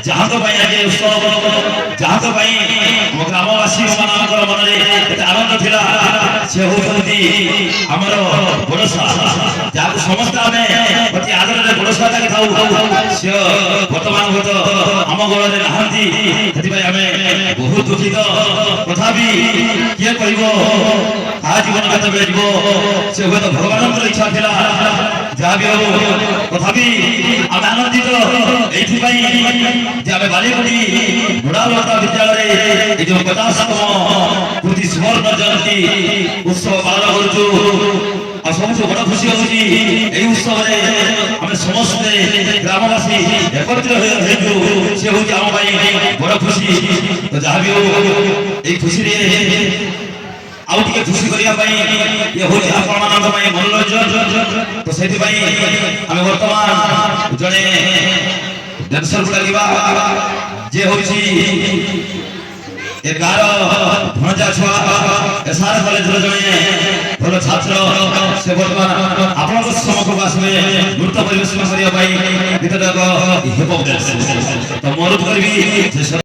जहाँ तो आगे उत्सव जहाँ तो ग्रामवासी मनरे आनंद थिला से होती आमर बड़सा जहाँ समस्त आम अति आदर बड़सा था सी बर्तमान हूँ आम गल नहांती आम बहुत दुखित तथापि किए कह जीवन केतबे जीव से हूँ भगवान इच्छा था जहाँ भी हो तथापि आम आनंदित ये बालीगुड़ी बुढ़ालोका विद्यालय जो 50तम कृति सुवर्ण जयंती उत्सव पालन कर सबसे बड़ खुशी हूँ उत्सव आम समस्ते ग्रामवासी एकत्रित से हूँ आम बड़ खुशी तो जहाँ भी हो खुशी आउ टे खुशी करने ये हूँ आपण मनोरंजन तो से आम बर्तमान जड़े डांसर लगे जे हूँ गार भणजा छुआ एसआर कॉलेज जड़े भल छात्र से बर्तमान आपण सम्मुख आसवे नृत्य परिवेशन करने गीतटा हिप हप तो मोर करी